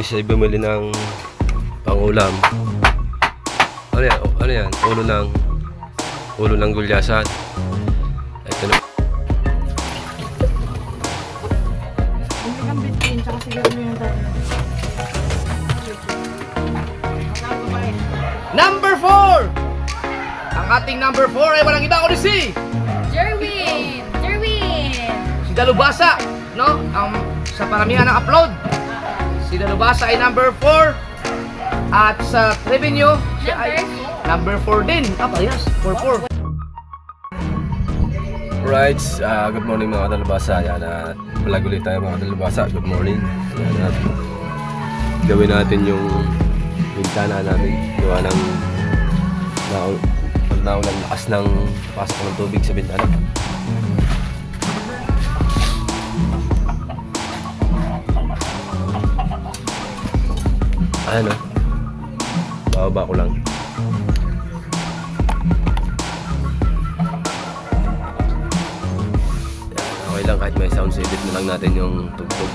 guys ay bumili ng pangulam. Ano yan? Ano yan? Ulo ng gulyasan. Ito na. Number 4! Ang ating number 4 ay walang iba kundi si Jerwin! si Dalubhasa, no? Sa paramihan ng upload, si Dalubhasa ay number 4 at sa revenue siya ay number 4 din. Yes, 4-4. Right, good morning mga Dalubhasa. Yan at vlog ulit tayo mga Dalubhasa. Good morning. Yan at gawin natin yung bintana namin. Gawa ng naulang lakas ng pasok ng tubig sa bintana. Ayan o. Bababa ko lang. Okay lang kahit may sound, edit na lang natin yung tugtog.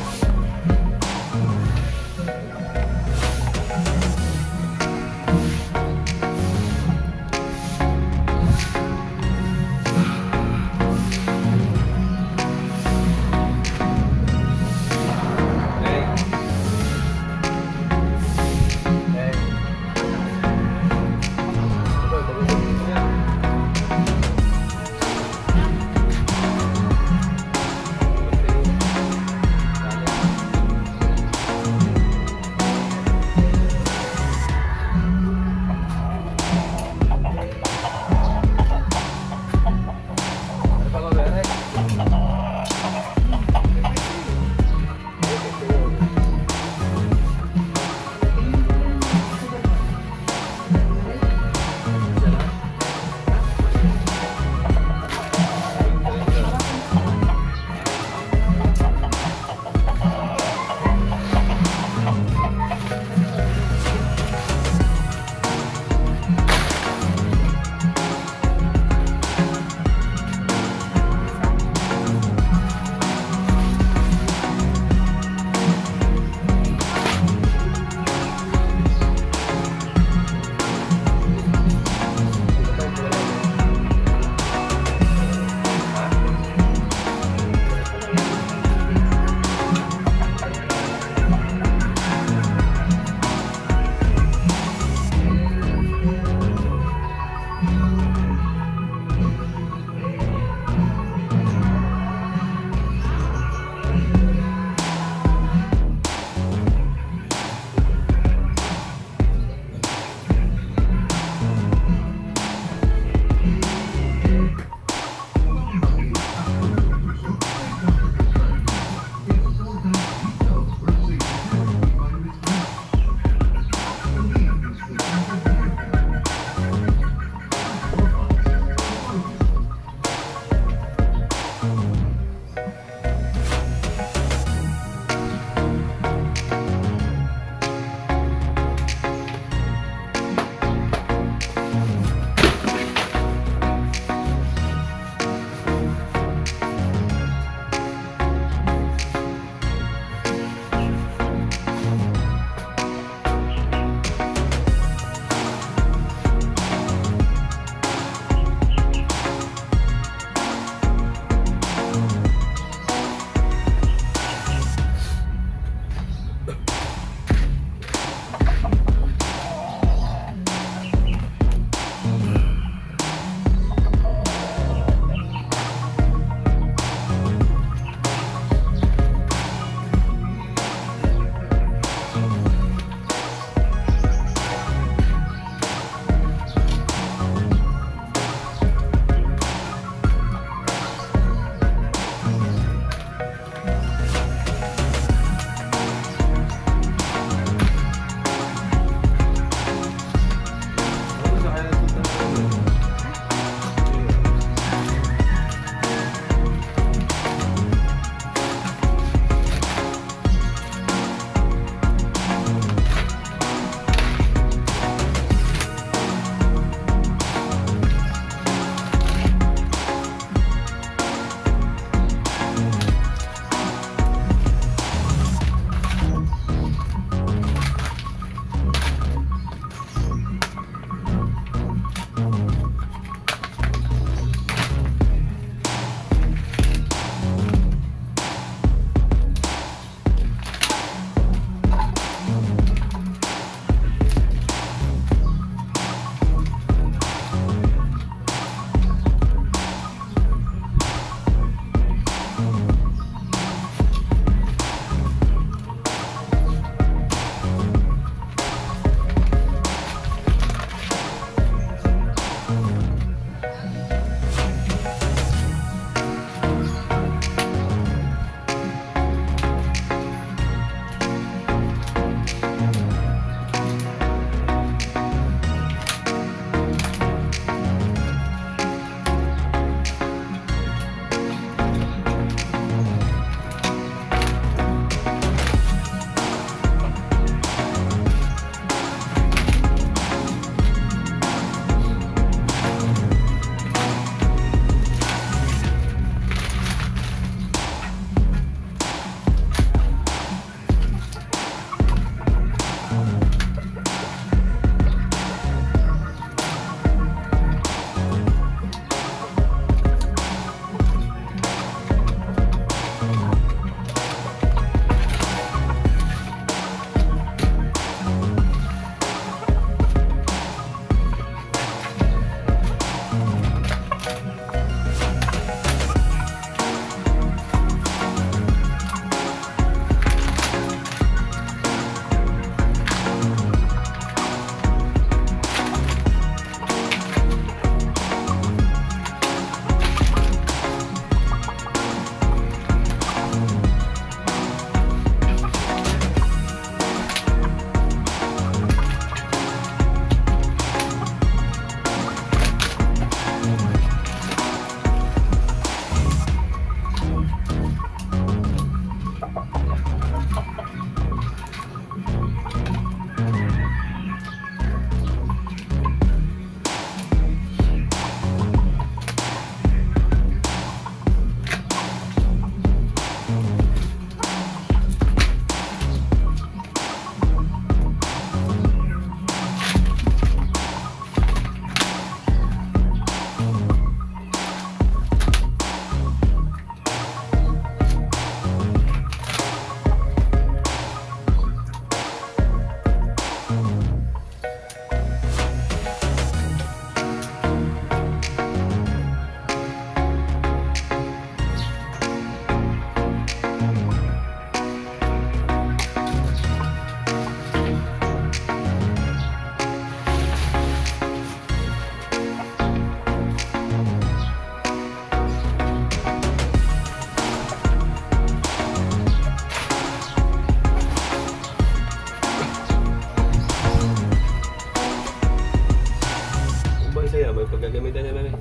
siya, may paggagamitan niya namin.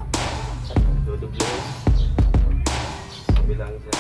Dudublis. Bilang siya.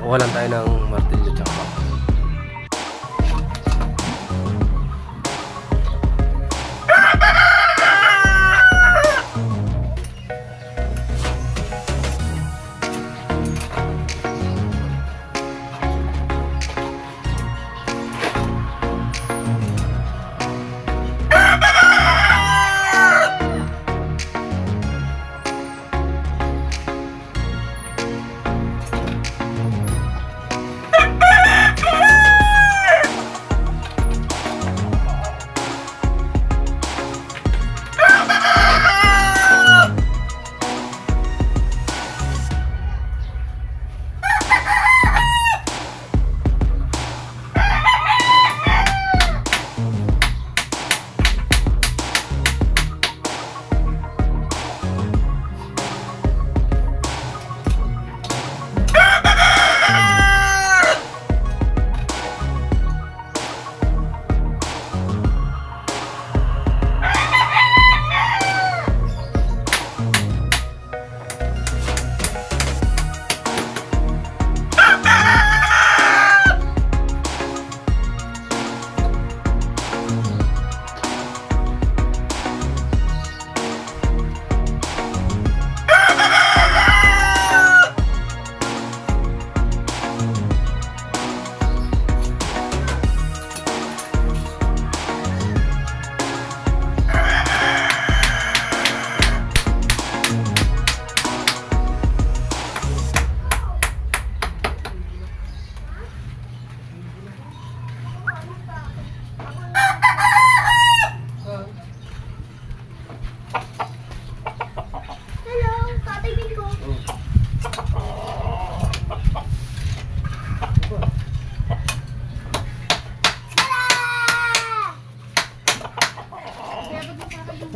Kuha lang tayo ng martilyo tsaka baka.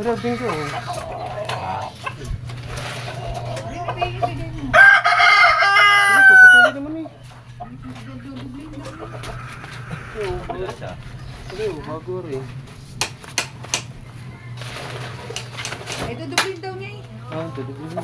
Pero din ko. Patuloy naman eh. Bago rin. Ay, dudublin daw niya eh. Ah, dudublin.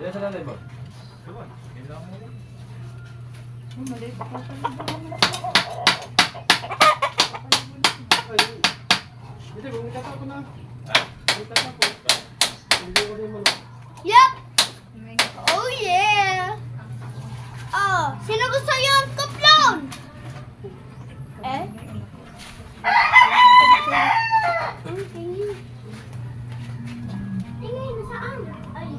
Yan sa nanay mo. Mali, baka Hindi, bumita ko na. Bumita ko. Hindi ko rin mo. Yep! Oh yeah! Oh, sino gusto yung kuplon? Eh? Tingay, nasaan? Ay.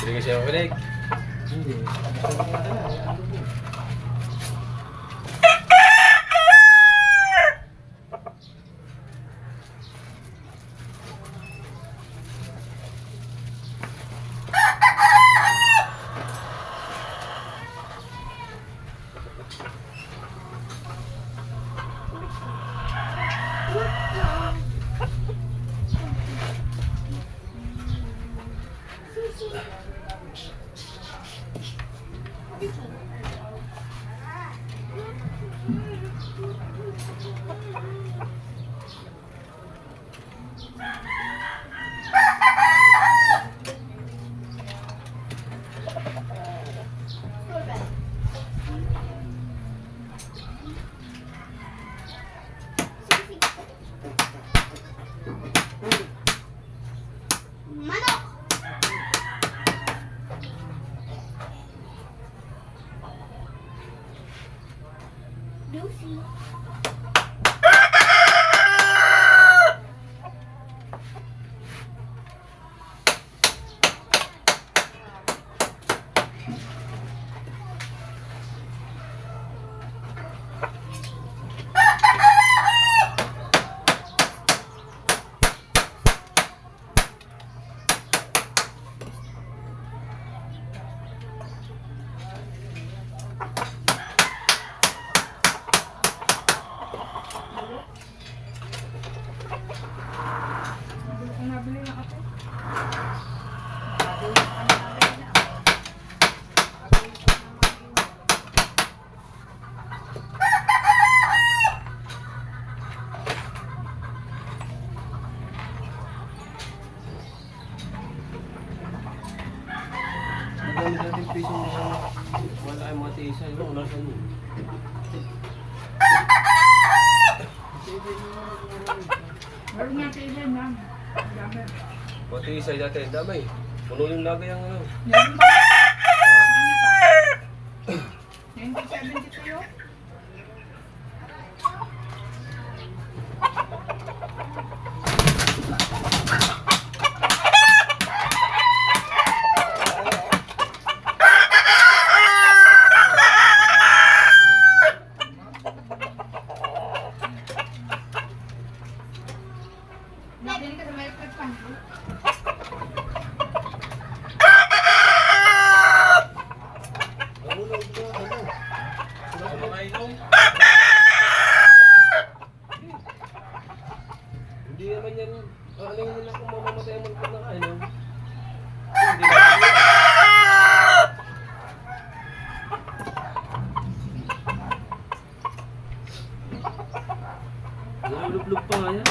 Hindi kasi ako kinig. Hindi. Manok! Lucy. Kung nabili na ako. Magkano natin piso mo sa wala kayong mga tiisa. Wala sa inyo. Meron nga kailan na. Dami. Mga tiisa dati. Damay. Puno yung lagay ang ano. Meron pa. Ano pa? 1972 yun? Nabili ka sa may pan. Hindi naman yan. Ano yung nila kung mamamatay ang magpag na kain. Hindi naman. Nalulublog pa nga yan.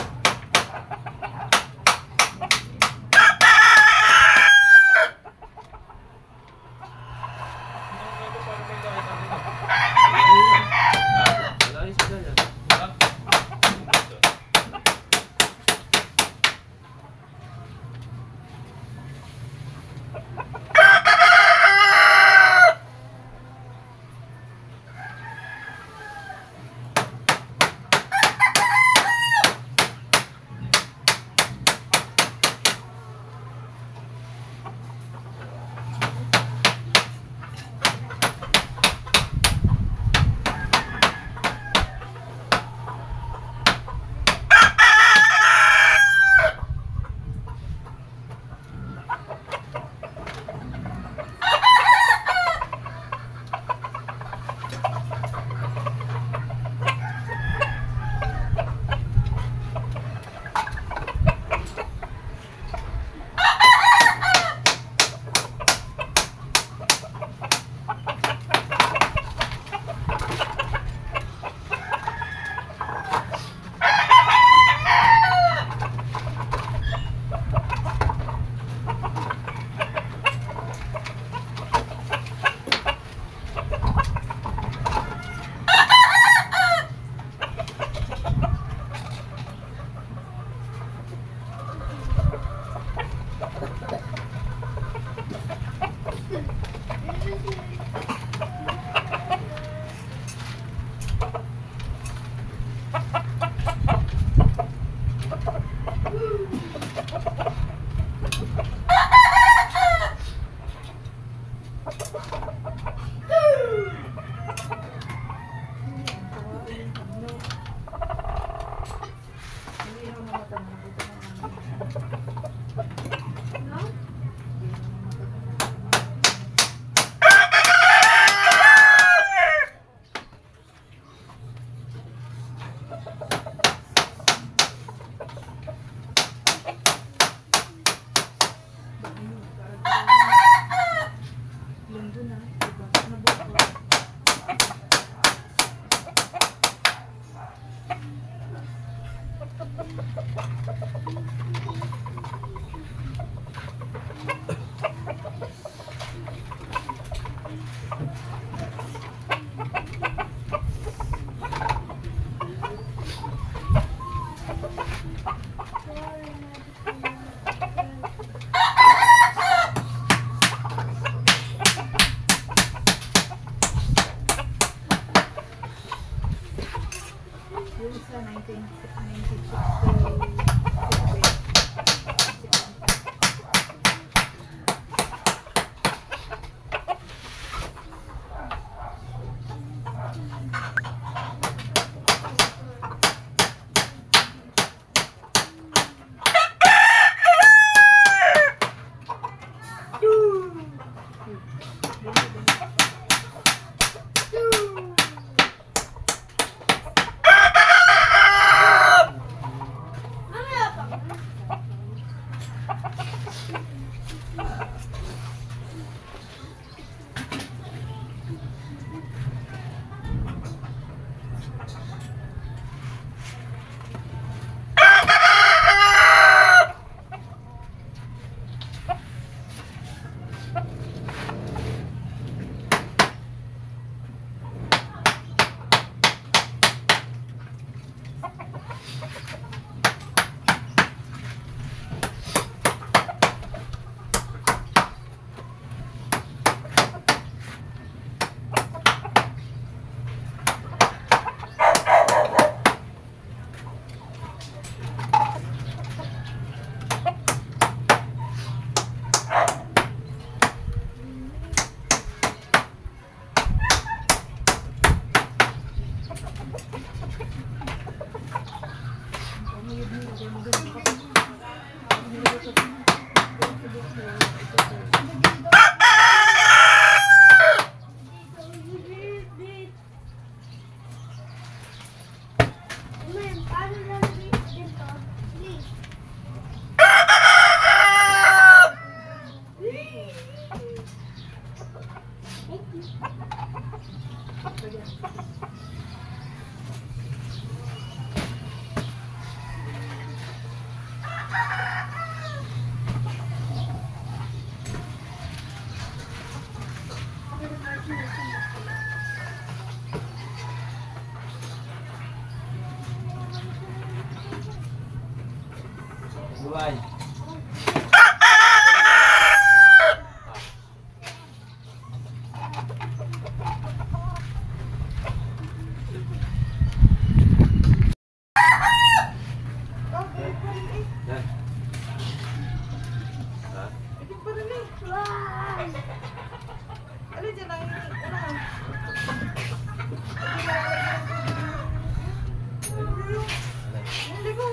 Bye-bye. Yan. Ha? Ano dyan ang hindi ko.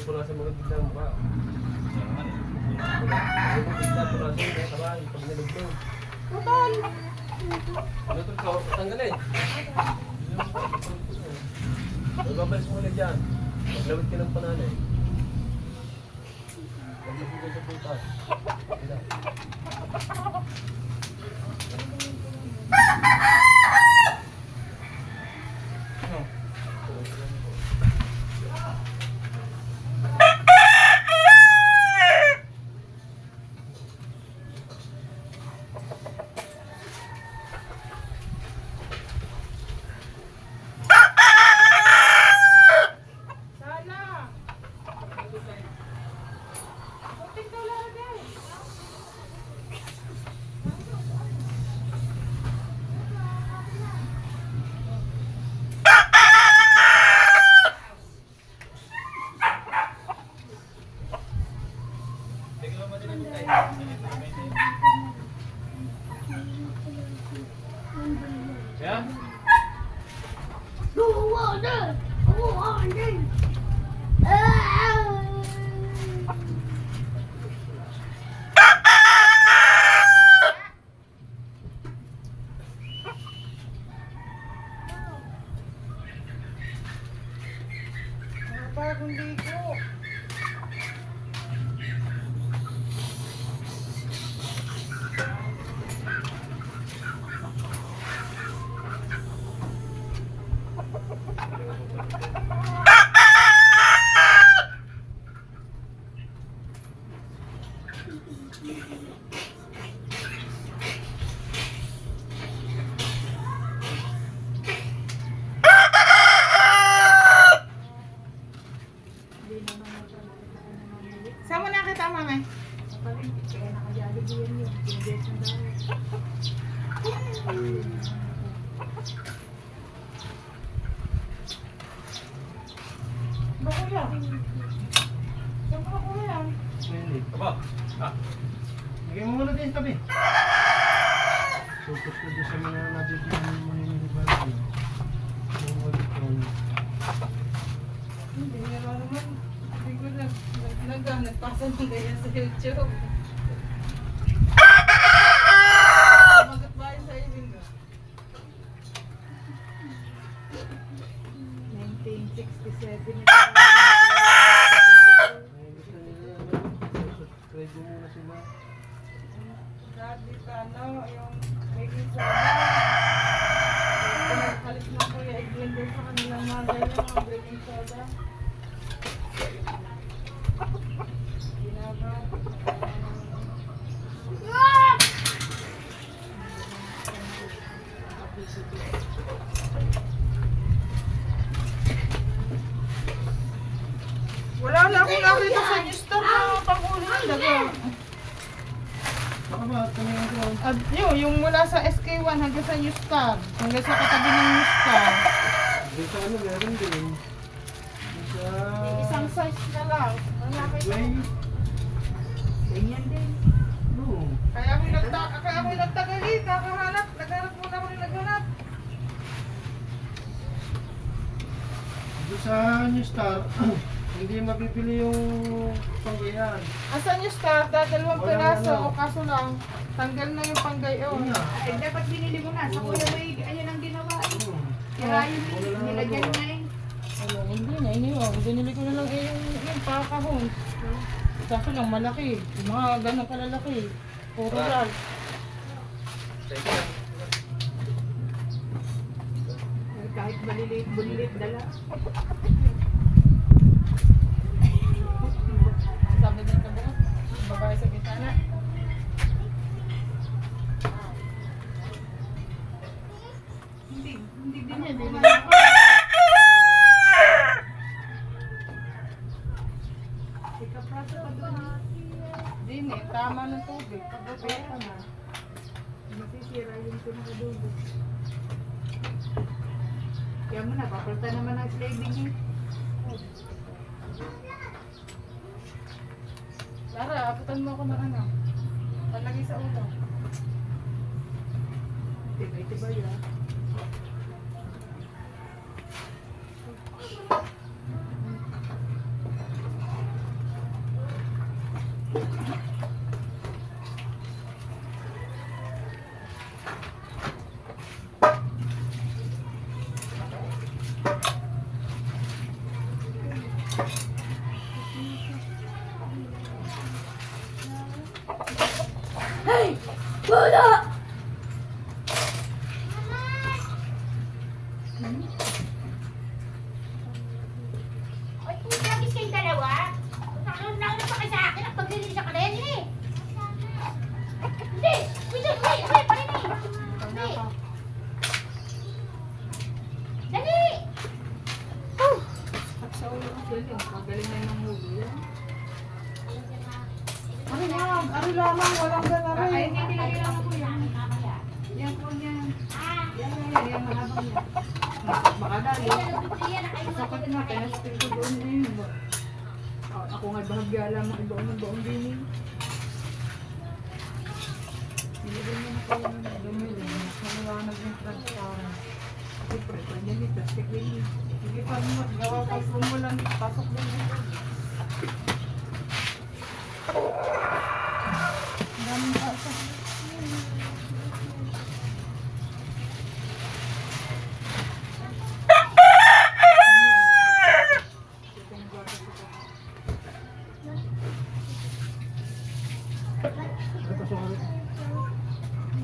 Punasan mo biglang ba? Biglang punasan mo sabay pag nilugtong. Total. Ano to ko? Tanggalin. Babalik mo ulit dyan. Maglawit ka ng pananay. Maglawit ka sa putas. Sana. Putik daw lagi. Yeah? Go on, go on, Bagong ligo. Saan mo nakita, mama? Bako yan. Saan ko ako yan? Aba? Ha? Lagay mo muna din sa tabi. Focus ko doon sa mga nabibigyan mo muna yung ibang. Hindi nga naman. Hindi ko nagpasan ng ganyan sa YouTube. Magat ba yun sa ibig ko? 1967 na Subscribe mo muna sila. Grabe ka, no? Yung baking soda. Pinagkalit na ko yung blender sa kanilang mother yung baking soda. Ginagawa. Wala na akong nakita sa news store na panghuli ng daga. Baka ba, kami ang ground. At yung mula sa SK1 hanggang sa News Star, hanggang sa katabi ng News Star. Doon sa ano, meron din. Doon sa... Isang size na lang. Ang nakita Way. ko. Ganyan din. No. Kaya ako'y nagtagali, kakahanap. Naghanap muna ako ng naghanap. Doon sa New Star, hindi mabibili yung panggayan. Asan News Star? Dalawang Walang piraso. ano. O kaso lang, tanggal na yung panggayon. Yun nga. Ay, dapat binili mo na. Sa Kuya May, ayun ang ginawa. Hmm. Kaya yun, nilagyan na eh. Ano, hindi na, iniwan. Binili ko na lang yung pakahon. Kaso lang malaki. Yung mga ganun kalalaki. Puro ral. Kahit bulilit dala. Sabi din ka ba? babae sa bintana. Hindi din Hindi ako na ako. ikapraso pa doon. Hindi tama ng tubig. Pagbabae ka na. Masisira yung pinakadugo. Kaya mo na, papalta naman ang sliding eh. Lara, abutan mo ako ng ano. Palagi sa ulo. Tibay-tibay ah. Ay, kung nagis kayong dalawa, nauna pa kayo sa akin at paglilis ako rin eh. Hindi! Hindi! Parinig! Hindi! Dali! At sa ulo ang galing. Magaling na yung huli yan. Ano lang? Ano lamang? Walang galari. Ay, hindi lang ako yan. Yan po yan. Yan mahabang yan. Makadali. Sakit nga, kaya stick ko doon na yun. Ako nga bahagya lamang ibaon din eh. Nilagay mo na kayo ng Dumili. Maliwanag yung transparent. siyempre, kanya nito, stick rin. Sige pa gawa pag umulan. Pasok din dito. Ang daming pasok.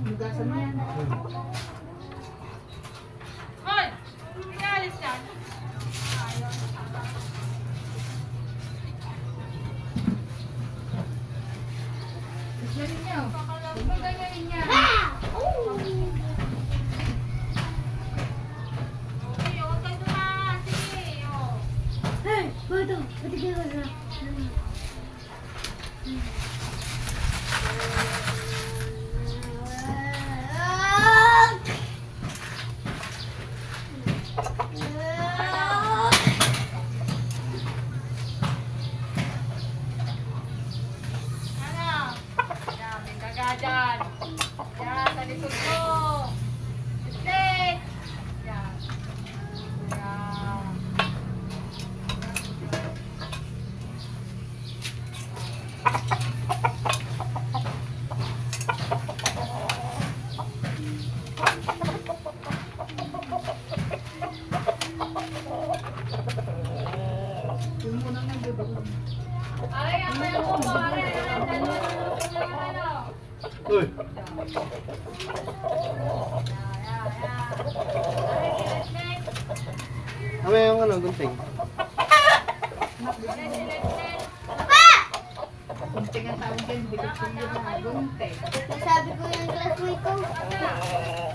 Hugasan mo yan. Hoy! Pinalis yan. Ganyan niyo. Huwag mo ganyanin niya. Okay, huwag kayo dumaan. Sige, oh. Hey, bato, patigil ka na. Ano? Yan, may kagadan. Yan, sa likod mo. Stick. Yan. Yan. Yung muna nga, di ba? Ay, ang may mo, pare. Dalawa na luto na yung ano. Uy! Kami yung ano, gunting. Kunting ang tawag yan, hindi ko siya yung mga gunte. Sabi ko yung classmate ko.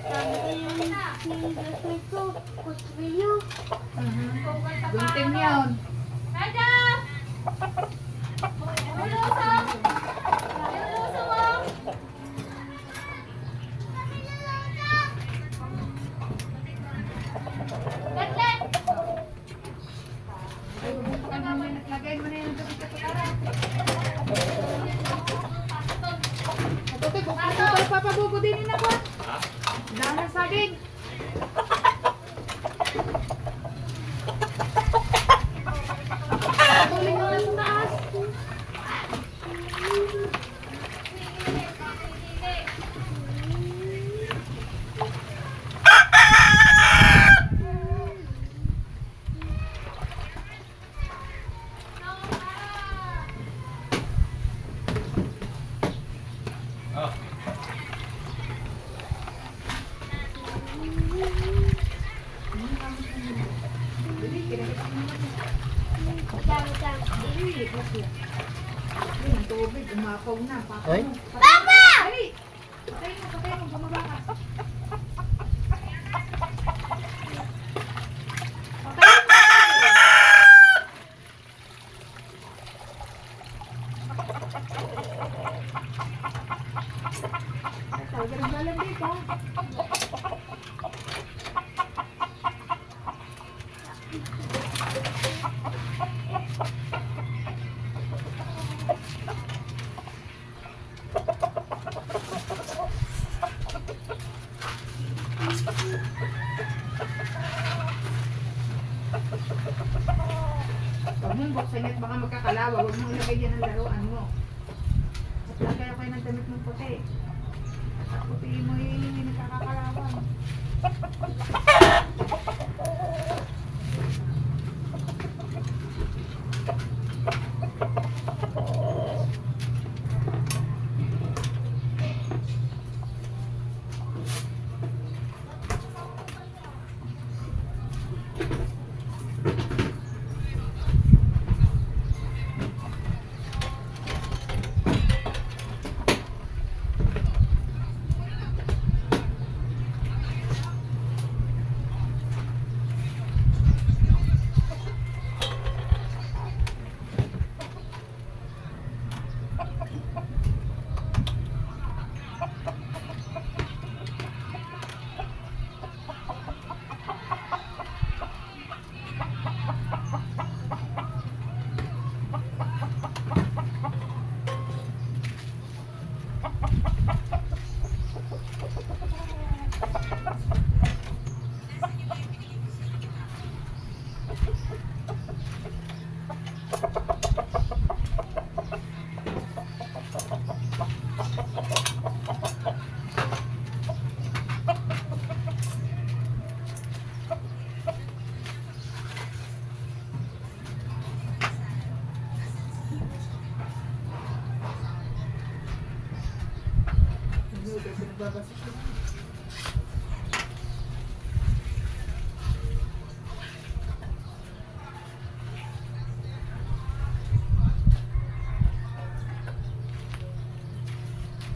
Sabi ko yung classmate ko. Kutrilyo. Gunting yun. Madam! Lulusong! Lulusong mo! Gatlet! Lagay mo na yung tubig sa putara. Ito, buksan ko, papabugo din ako. Dahil ng saging. Tuloy mo na sa taas. Yun ang tubig. Umakog na. Papa! Ay? Papa! Dali! Patay mo, bumaba ka. Talaga naglalag dito. Huwag mong buksan at baka magkakalawa. Huwag mong ilagay dyan ang laruan mo. At lagay ako kayo ng damit ng puti. At puti mo hindi nagkakakalawan.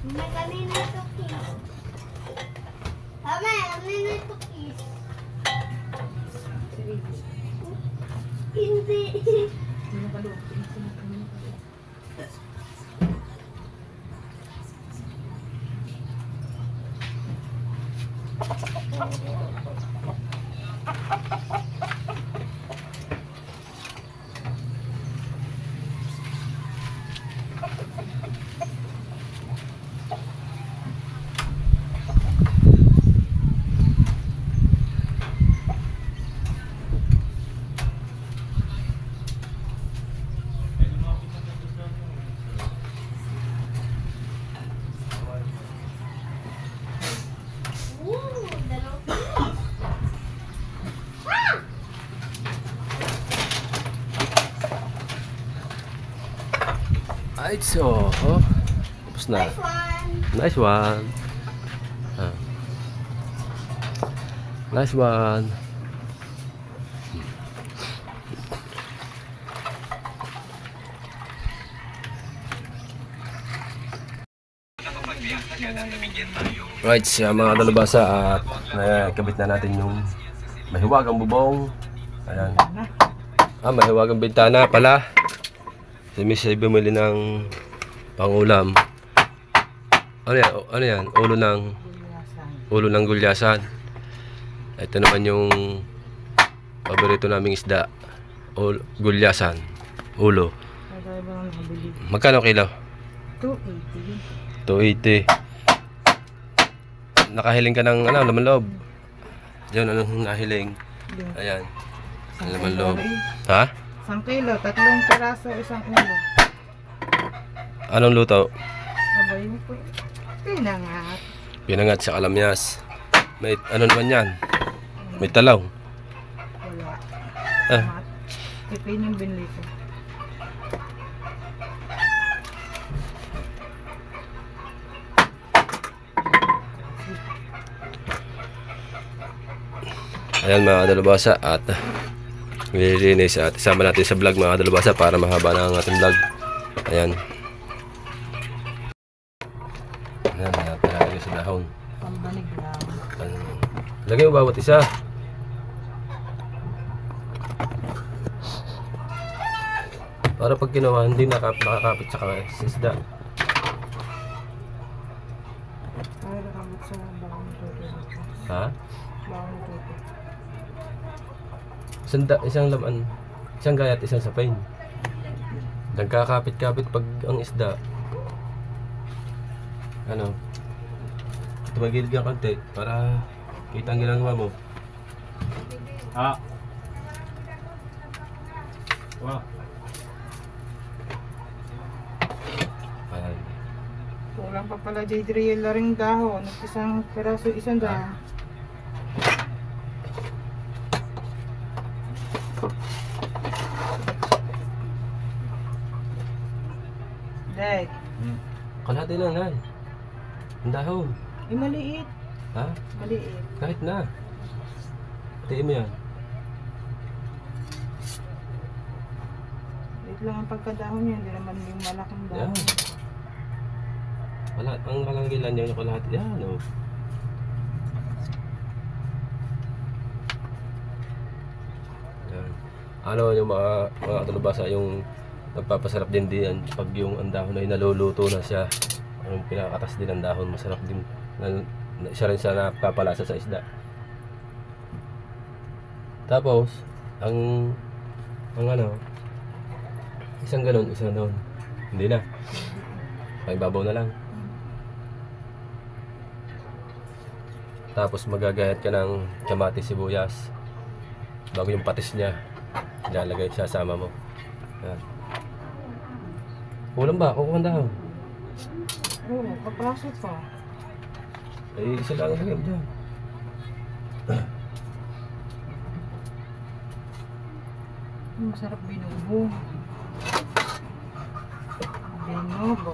May kanina ito kiss. Tama, kanina ito kiss. Hindi. Sino ka doon? Sino ka doon? Ay, so, tapos na. Nice one. Ah. Nice one. Right, mga dalubasa at kabit na natin yung mahiwagang bubong. Ayan. Mahiwagang bintana pala. Si Miss ay bumili ng pangulam. Ano yan? Ano yan? Ulo ng gulyasan. Ito naman yung paborito naming isda. Gulyasan. Ulo. Magkano kilo? 280. Nakahiling ka ng ano, laman loob. Diyan, anong nahiling? Ayan. Laman loob. Ha? 1 kilo, 3 piraso, 1 ulo. Anong luto? Abay mo po. Pinangat. Pinangat sa kalamyas. May ano naman yan? May talaw. Wala. Ipin yung binili ko. Ayan mga dalubasa at nililinis at isama natin sa vlog mga dalubasa para mahaba na ang ating vlog. Ayan. Yan, nakalagay sa dahon. Pambanig lang. Lagay mo bawat isa. Para pag ginawa, hindi nakakapit sa isda. Ay, nakamot sa bawang tuto. Ha? Bawang tuto. Isang laman, isang gayat, isang sapain. Nagkakapit-kapit pag ang isda. Ano? Tumagilid ka konti para kita ang ginagawa mo. Ah. Wow. Ayan. Kulang pa pala J3 la ring dahon. Isang peraso, isang dahon. Dek, Kalahati lang yan. Ang dahon. maliit. Ha? Maliit. Kahit na. Tiin mo yan. Maliit lang ang pagkadahon niya. Hindi naman yung malaking Yan. dahon. Wala, ang kalangilan niya yung kalahati. Yan o. Yan. Ano yung mga katulubasa yung nagpapasarap din diyan pag yung ang dahon ay naluluto na siya. Yung pinakatas din ang dahon, masarap din. Isa rin siya napapalasa sa isda. Tapos, ang ano, isang ganun, isang doon. Hindi na. Paibabaw na lang. Tapos magagayat ka ng kamatis, sibuyas. Bago yung patis niya, ilalagay siya sama mo. Yan. Kulang ba? Kukuha ang dahon. Oo, kapraso pa. Ay, isa lang ang lagay mo dyan. Masarap binubo. Binubo.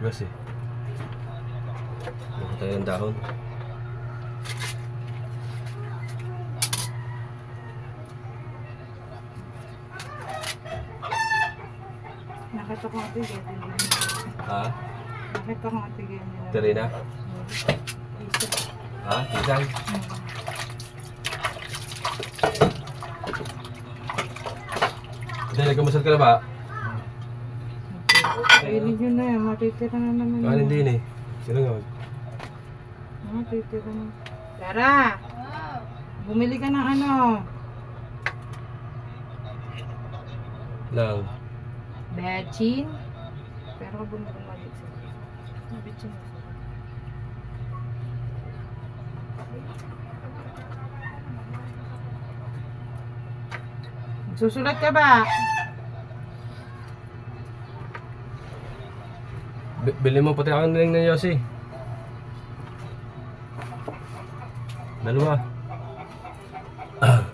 Gas eh. Buka tayo ng dahon. Nakita ko nga tigil. Ha? Nakita ko nga tigil. Tiri na? Ha? Isang? Hindi, nagkamasal ka na ba? Kainin nyo na yan. Matitira na naman. Kanin din eh. Sino nga? Matitira na. Tara! Bumili ka ng ano? Lang. Bechin? Pero bumili mali sa Bechin. Susulat ka ba? Bili mo pati ang niling na Yossi. Dalawa.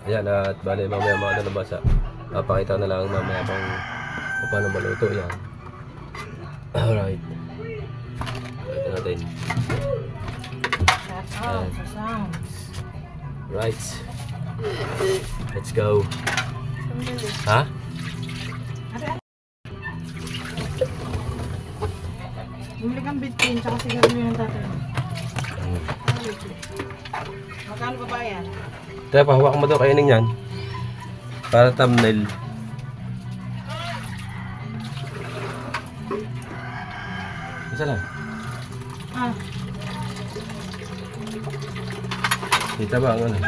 Ayan, at bali mamaya mga nalabasa. Papakita na lang mamaya kung paano maluto yan. Alright. Ito natin. Shout out sa sounds. Right. Let's go. Ha? Bumili kang bitcoin tsaka sigarilyo ng tatay mo. Magkano pa ba yan? Kaya pahawakan mo daw kainin yan. Para thumbnail. Isa lang. Ah, Kita ba ang ano?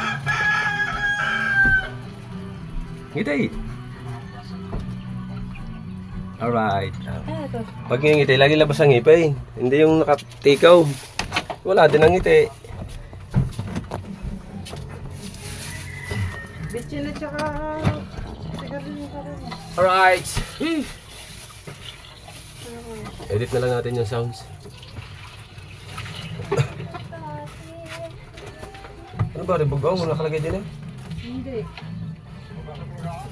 Ngitay! Alright. Pag ngingiti, lagi labas ang ngipin. Hindi yung nakatikaw. Wala din ang ngiti. Bitchin at saka sigarilyo ka rin. Alright. Edit na lang natin yung sounds. Ano ba? Ribugaw mo nakalagay din eh? Hindi.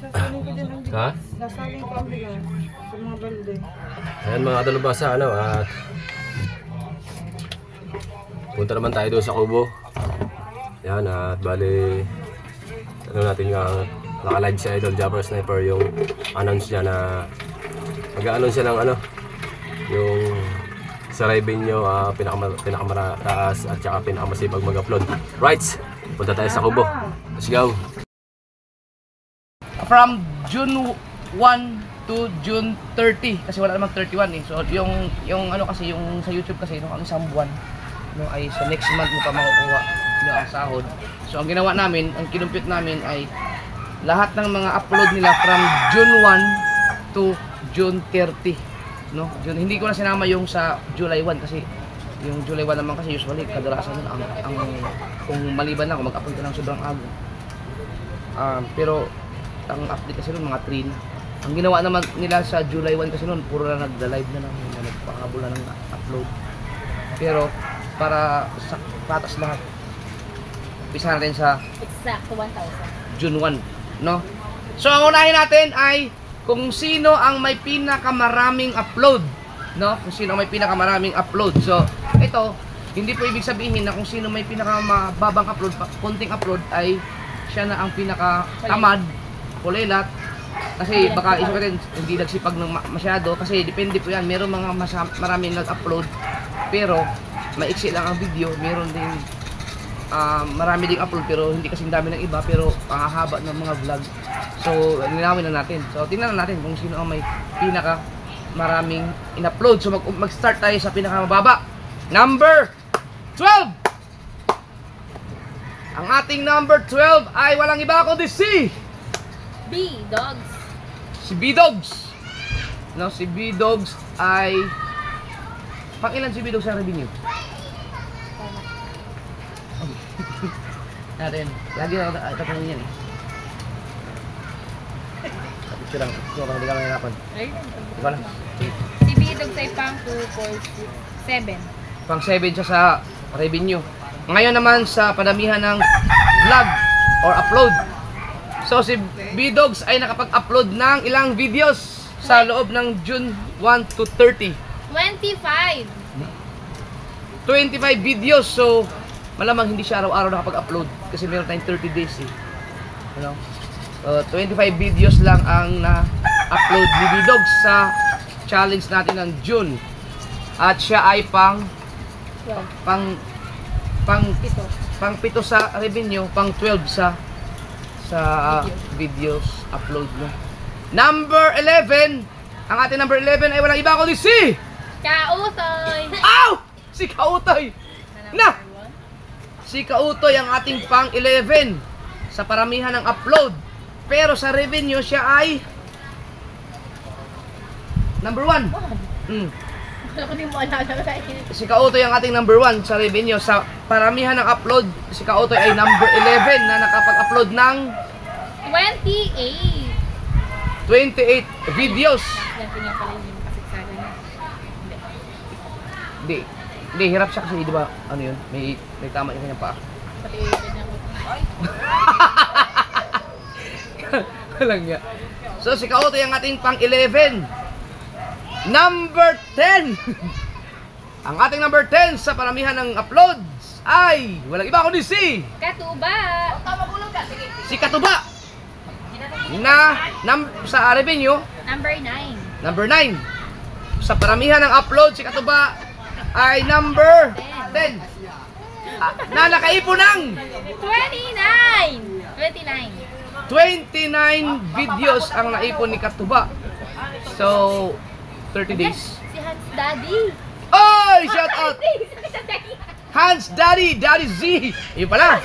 Sasaling ko din ang bigas. Ha? Sasaling ko ang bigas sa mga balde. Ayan mga dalubasa, ano, at punta naman tayo doon sa Kubo. Yan, at bali ano natin nga naka-live si Idol Jumper Sniper yung announce niya na mag-announce siya ng ano yung sa revenue pinakamataas at saka pinakamasipag mag-upload. Right, punta tayo sa Kubo. Let's go. From June 1 to June 30 kasi wala namang 31 eh. So yung ano kasi yung sa YouTube kasi nung ang isang buwan no ay sa next month mo pa makukuha yung ang sahod. So ang ginawa namin, ang kinumpute namin ay lahat ng mga upload nila from June 1 to June 30 no. Hindi ko na sinama yung sa July 1 kasi yung July 1 naman kasi usually kadalasan nun ang kung maliban na kung mag-upload ka ng sobrang aga. Pero ang update kasi nun mga 3 na. Ang ginawa naman nila sa July 1 kasi nun puro na nagda-live na lang, nagpahabol na ng upload. Pero para sa patas lahat, umpisa natin sa Exact 1,000. June 1, no? So ang unahin natin ay kung sino ang may pinakamaraming upload, no? Kung sino ang may pinakamaraming upload. So ito, hindi po ibig sabihin na kung sino may pinakamababang upload, konting upload ay siya na ang pinakatamad, kulilat. Kasi baka isip natin hindi nagsipag ng masyado kasi depende po yan. Meron mga maraming nag-upload pero maiksi lang ang video. Meron din marami ding upload pero hindi kasing dami ng iba pero pangahaba ng mga vlog. So linawin na natin. So tingnan na natin kung sino ang may pinaka maraming in-upload. So mag-start tayo sa pinakamababa. Number 12. Ang ating number 12 ay walang iba kundi si B-Dogs. Si B-Dogs. No, si B-Dogs ay pang ilan si B-Dogs sa revenue? Natin. Lagi na tatanungin yan eh. Picture lang. Ito ka, hindi ka lang hirapan. Ikaw lang. Si B-Dogs ay pang 2, 4, 6, 7. Pang 7 siya sa revenue. Ngayon naman sa padamihan ng vlog or upload. So si B-Dogs ay nakapag-upload ng ilang videos sa loob ng June 1 to 30. 25. 25 videos. So malamang hindi siya araw-araw nakapag-upload kasi meron tayong 30 days eh. You know? 25 videos lang ang na-upload ni B-Dogs sa challenge natin ng June. At siya ay pang 7 sa revenue, pang 12 sa videos upload mo. Number 11. Ang ating number 11 ay walang iba kundi si Kautoy. Ow! Si Kautoy. Na! Si Kautoy ang ating pang 11 sa paramihan ng upload. Pero sa revenue siya ay number 1. Ako din mo alala. Si Kautoy ang ating number 1 sa revenue. Sa paramihan ng upload, si Kautoy ay number 11 na nakapag-upload ng 28 videos. Dati nga pala yung kasiksagan niya. Hindi, hirap siya kasi di ba, ano yun, may tama yung kanyang paa. Pati ganyan ko. Walang nga. So si Kautoy ang ating pang 11. Number 10. Ang ating number 10 sa paramihan ng uploads ay walang iba kundi si Katuba. Si Katuba na sa revenue Number 9. number 9. Sa paramihan ng upload si Katuba ay number 10. Na nakaipon ng 29 videos ang naipon ni Katuba. So 30 days. Si Hans Daddy. Oy! Shout out! Hans Daddy! Daddy Z! Yun pala!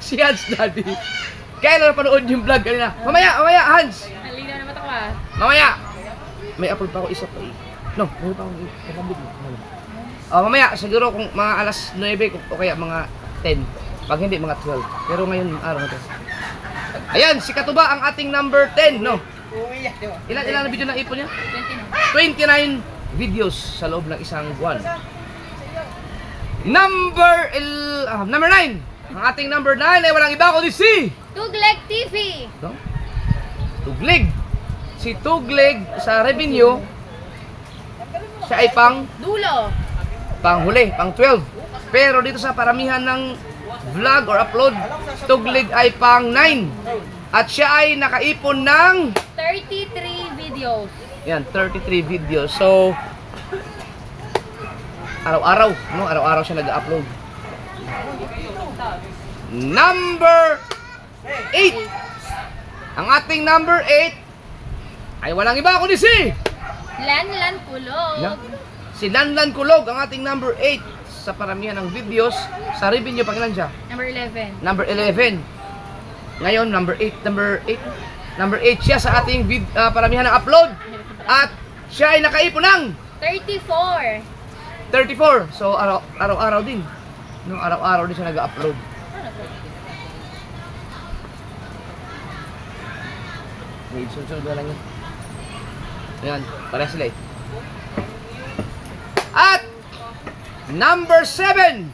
Si Hans Daddy. Kaya na napanood yung vlog kanina. Mamaya! Hans! Halina naman ako ah. Mamaya! may upload pa ako isa pa eh. No, may pa ako kapabit mo. Mamaya, siguro kung mga alas 9 o kaya mga 10. Pag hindi, mga 12. Pero ngayon, araw na to. Ayan, si Katuba ang ating number 10, no? Ilan na video na ipon niya? 29 videos sa loob ng isang buwan. Number 9. Ang ating number 9 ay walang iba kundi si Tugleg TV. no? Tugleg. Si Tugleg sa revenue, siya ay panghuli, pang 12. Pero dito sa paramihan ng vlog or upload, si Tugleg ay pang 9. At siya ay nakaipon ng 33 videos. yan, 33 videos. So, araw-araw, no? Araw-araw siya nag-upload. Number 8. Ang ating number 8 ay walang iba kundi si Lanlan Kulog. Si Lanlan Kulog, ang ating number 8 sa paramihan ng videos. Sa revenue, pangilan siya? Number 11. Number 11. Ngayon, number 8. Number 8 siya sa ating paramihan ng upload. At siya ay nakaipon ng 34. 34. So, araw-araw din. No, araw-araw din siya nag-upload. May sunod na lang yun. Ayan, para sila eh. At number 7.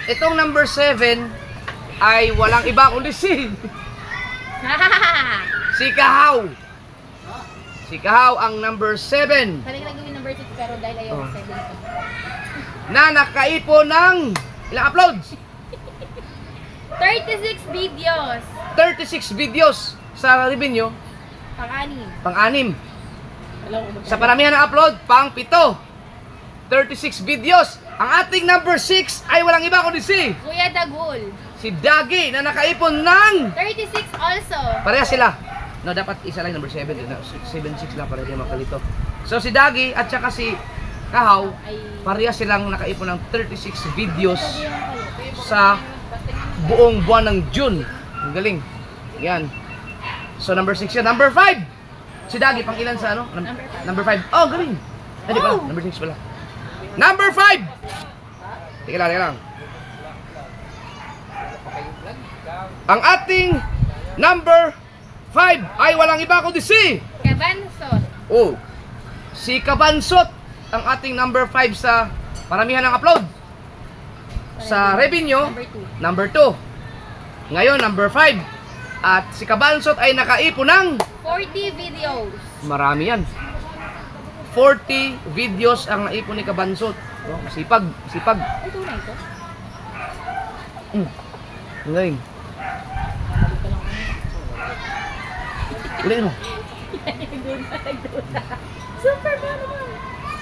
Itong number 7 ay walang iba kundi si Kahaw. Si Kahaw ang number 7 Pwede lang gawin number 6 pero dahil ayaw Oh. sa 7. na nakaipon ng ilang uploads? 36 videos. 36 videos sa revenue, Pang-anim. pang-6. Alam ko ba? Sa paramihan ng upload, pang-7. 36 videos. Ang ating number 6 ay walang iba kundi si Kuya Dagul. Dagi na nakaipon ng 36 also. pareha sila. No, dapat isa lang number 7. 7-6 lang para hindi makalito. So si Dagi at saka si Kahaw, Ay. pareha silang nakaipon ng 36 videos sa buong buwan ng June. Ang galing. Yan. So number 6 yan. Number 5. Si Dagi pang ilan sa ano? Number 5. Oh, galing. Hindi pala. Number 6 pala. Number 5. Teka lang. Ang ating number 5 ay walang iba kundi si Kabansot. si Kabansot ang ating number 5 sa paramihan ng upload. Sa revenue, Number 2. number 2. Ngayon, number 5. At si Kabansot ay nakaipon ng 40 videos. marami yan. 40 videos ang naipon ni Kabansot. No? Sipag. Ay, tunay ito. Ang galing. Ulit no? Super ba naman?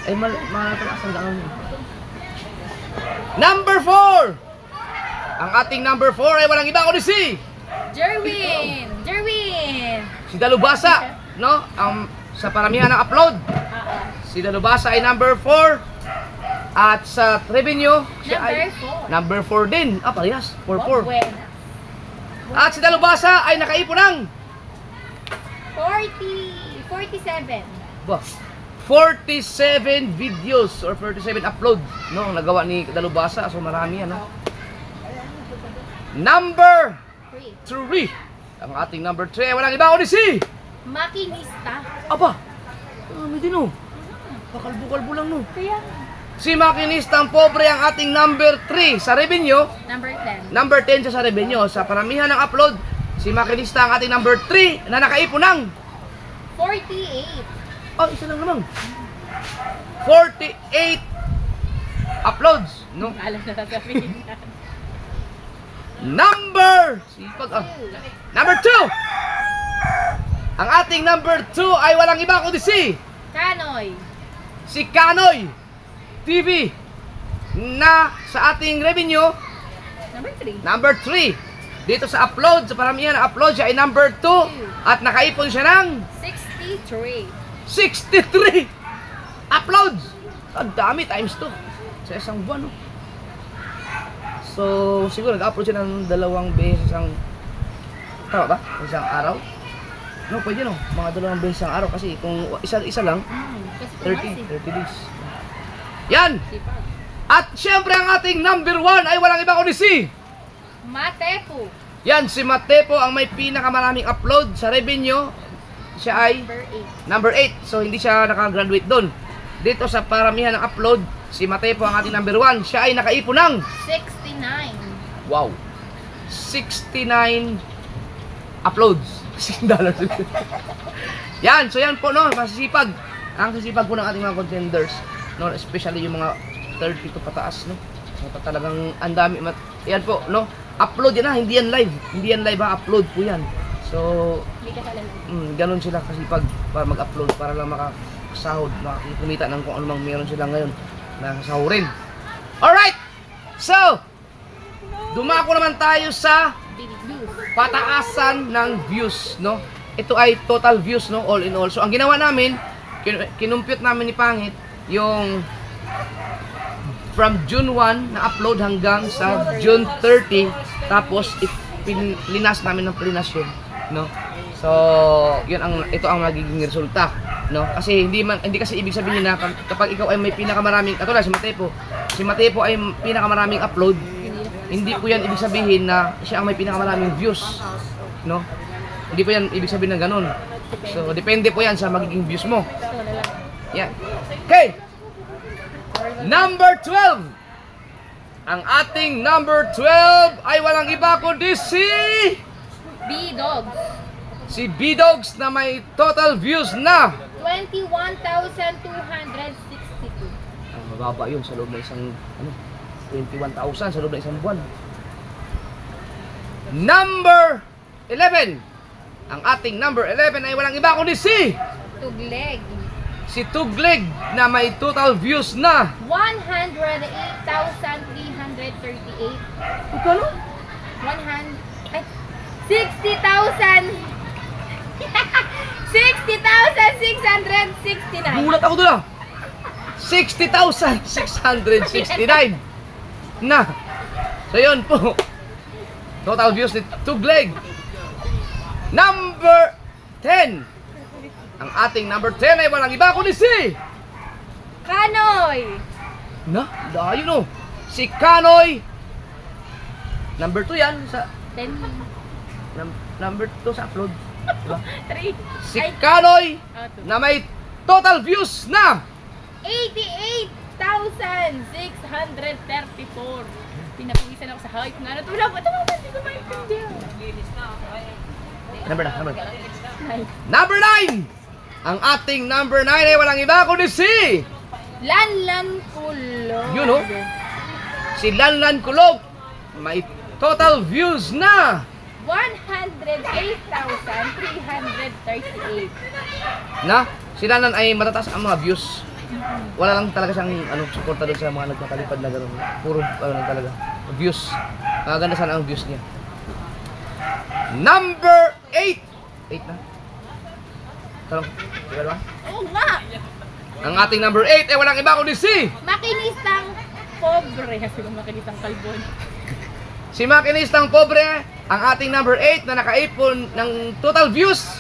Ay, malakas ang daan mo. Number 4! Ang ating number 4 ay walang iba kundi si Jerwin. si Dalubasa, no? Sa paramihan ng upload, si Dalubasa ay number 4. At sa revenue, siya ay Number 4. number 4 din. Parehas. 4-4. Buena. At si Dalubasa ay nakaipon ng 47. 47 videos or 47 upload, no? Ang nagawa ni Dalubasa. So marami yan, no? Number 3. Ang ating number 3 ay walang iba kundi si Makinista. may din, no? Pakalbo-kalbo lang, no? Kaya. Si Makinistang Pobre ang ating number 3 sa revenue. Number 10. Number 10 siya sa revenue. Sa paramihan ng upload, si Makinista ang ating number 3 na nakaipon ng 48. isa lang naman. 48 uploads, no? Alam na sasabihin. Number 2. Ang ating number 2 ay walang iba kundi si Kanoy TV na sa ating revenue Number 3. number 3. Dito sa upload, sa paramihan ng upload siya ay number 2 at nakaipon siya ng 63 uploads. Ang dami times 2 sa isang buwan, no? So, siguro nag-upload siya ng 2 beses isang tama ba? Isang araw. No, pwede no. Mga 2 beses ang araw kasi kung isa lang, Kasi 30 days. Yan! At syempre ang ating number 1 ay walang iba kundi si Matepo. yan, si Matepo ang may pinakamaraming upload sa revenue. Siya ay number 8. So hindi siya nakagraduate doon. Dito sa paramihan ng upload, si Matepo ang ating number 1. Siya ay nakaipon ng 69. wow, 69 uploads. $6. Yan, so yan po no, masisipag. Ang sisipag po ng ating mga contenders, no, especially yung mga 30 to pataas, no. So talagang ang dami yan po, no. Upload yan ha, hindi yan live. Hindi yan live ha, upload po yan. So, ganun sila kasipag para mag-upload para lang makasahod, makakumita ng kung ano mang meron sila ngayon na sahurin. Alright! So, dumako naman tayo sa pataasan ng views, no? Ito ay total views, no? All in all. So, ang ginawa namin, kinumpute namin ni Pangit yung from June 1 na upload hanggang sa June 30, tapos linas namin ng plinasyon, no? So, ito ang magiging resulta, no? Kasi hindi kasi ibig sabihin na kapag ikaw ay may pinakamaraming, katulad si Matepo ay pinakamaraming upload, hindi po yan ibig sabihin na siya ang may pinakamaraming views, no? Hindi po yan ibig sabihin na ganun. So, depende po yan sa magiging views mo. Yan. Okay. Number 12. Ang ating number 12 ay walang iba kundi si B-Dogs. si B-Dogs na may total views na 21,262. mababa yun sa loob ng isang 21,000 sa loob ng isang buwan. Number 11. Ang ating number 11 ay walang iba kundi si Tugleg. Tugleg na may total views na 108,338. Magkano? 60,000. 60,669. Gulat ako doon ah. 60,669 na. So yun po. Total views ni Tugleg. Number 10. Ang ating number 10 ay walang iba kundi si Kanoy. na, dayo no. Si Kanoy. Number 2 yan sa 10. number 2 sa upload. Diba? 3. Si Kanoy na may total views na 88,634. Pinapawisan ako sa hype na. Ito hindi ko maintindihan. number 9. Ang ating number 9 ay walang iba kundi si Lanlan Kulog. yun no. Si Lanlan Kulog may total views na 108,338. na si Lanlan ay matataas ang mga views. Wala lang talaga siyang suporta doon sa mga nagpapalipad na gano'n. Puro lang talaga views. Maganda sana ang views niya. Number 8. 8 na. Talong. Diba ba? Oo nga! Ang ating number 8 ay walang iba kundi si Makinistang pobre. Kasi kung makinistang kalbon. si Makinistang Pobre, ang ating number 8 na nakaipon ng total views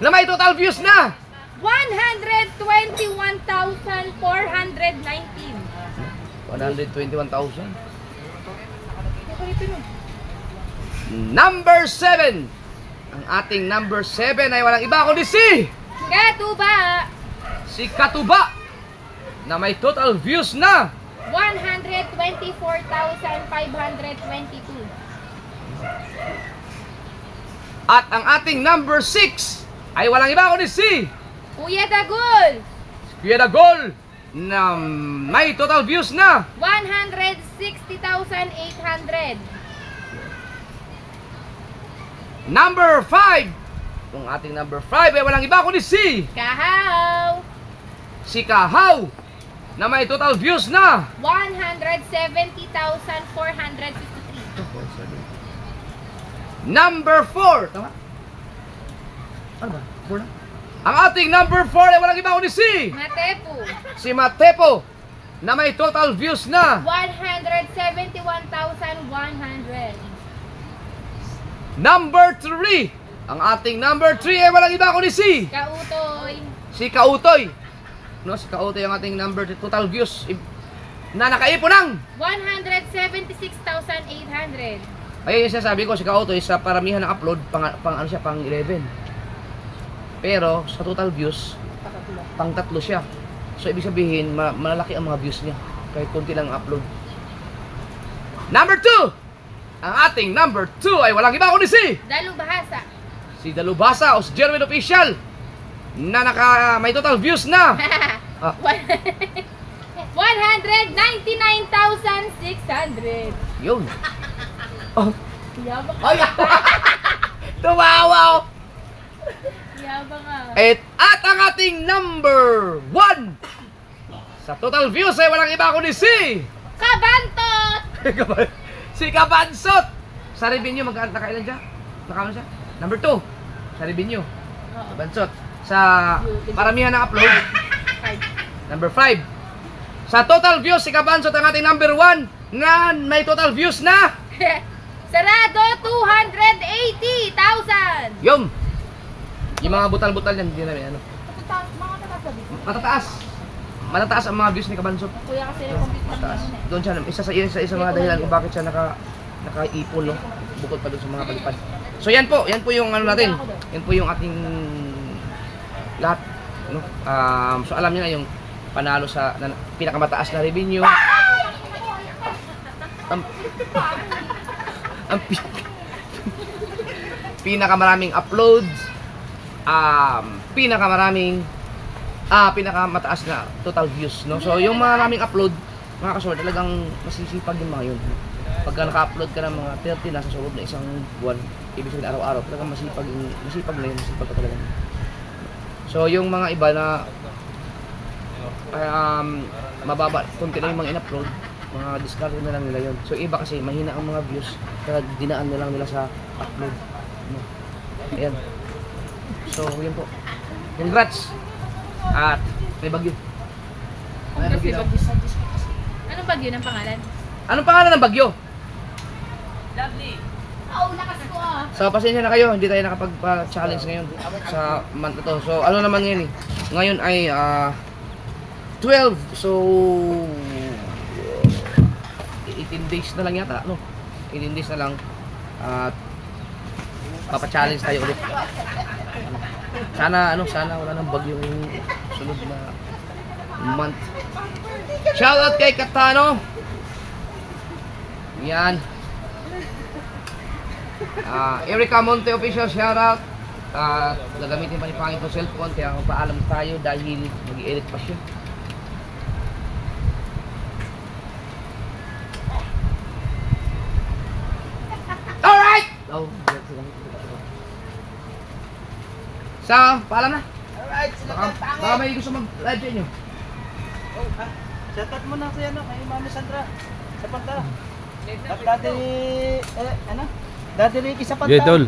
na may total views na 121,419. 121,000. Number 7. Ang ating number 7 ay walang iba kundi si Katuba. Katuba na may total views na 124,522. at ang ating number 6 ay walang iba kundi si Kuya Dagul. Kuya Dagol na may total views na 160,800. number 5. Ang ating number 5 ay walang iba kundi si Kahaw. Kahaw na may total views na 170,453. number 4. Tama? Ano ba? 4 na? Ang ating number 4 ay walang iba kundi si Matepo. Matepo na may total views na 171,100. number 3. Ang ating number 3 ay walang iba kundi Kautoy. si Kautoy. No, si Kautoy ang ating number 3 total views na nakaipon ng 176,800. ayun yung sinasabi ko, si Kautoy sa paramihan ng upload pang ano siya, pang 11. Pero sa total views pang 3 siya. So ibig sabihin malalaki ang mga views niya kahit konti lang ang upload. Number 2. Ang ating number 2 ay walang iba kundi si Dalubhasa. Dalubhasa o si Jerwin Official na may total views na 199,600. yun. Oh, Yabang ka. ay, tumawa. Yabang ka. At ang ating number 1 sa total views ay walang iba kundi si Kabantot. si Kabansot. Sa revenue nakailan siya? Nakano siya? Number 2 sa revenue. Kabansot. Sa paramihan ng upload number 5. Sa total views si Kabansot ang ating number 1 na may total views na Sarado 280,000. yung mga butal-butal yan hindi namin ano. Mga tatasabi ko. Matataas ang mga views ni Kabansot. Kuya kasi complete lang Mataas. yun eh. Doon siya, isa mga dahilan kung bakit siya nakaipon, no? Bukod pa doon sa mga palipad. So yan po yung ano natin. Yan po yung ating lahat, no? So alam niyo na yung panalo sa pinakamataas na revenue. Ang pinakamaraming uploads, pinakamataas na total views, no? So yung maraming upload, mga kasor, talagang masisipag yung mga yun. Pagka naka-upload ka ng mga 30 na sa loob na isang buwan, ibig sabihin araw-araw, talagang masipag na yun, masipag ka talaga. So yung mga iba na mababa, kunti na yung mga in-upload, mga discard na lang nila yun. So iba kasi mahina ang mga views, kaya dinaan na lang nila sa upload, no? Ayan. So yun po. Congrats! At may bagyo. May bagyo daw. Anong bagyo ng pangalan? Anong pangalan ng bagyo? Oh, lakas ko ah. So pasensya na kayo, hindi tayo nakapag-challenge ngayon sa month na to. So ano naman ngayon eh? Ngayon ay 12. So 18 days na lang yata, no? 18 days na lang. At papa-challenge tayo ulit. Sana wala nang bagyong sunod na month. Shoutout kay Katano. Yan. Erica Monte official shoutout. Gagamitin pa ni Pangit ng cellphone kaya magpaalam tayo dahil mag-i-edit pa siya. Alright! Oh, so, paalam na. Alright, Baka may gusto mag-live sa inyo. Shoutout mo na kay Mami Sandra sa Panta. At Daddy, Daddy Ricky sa Panta. Okay, tol.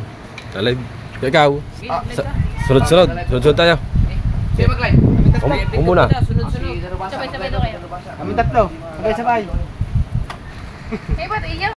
Talib. Ikaw. Sunod-sunod. Sunod-sunod tayo. Sino mag-live? Muna. Sabay-sabay daw kayo. Kami tatlo, sabay-sabay. Eh, ba't iyaw?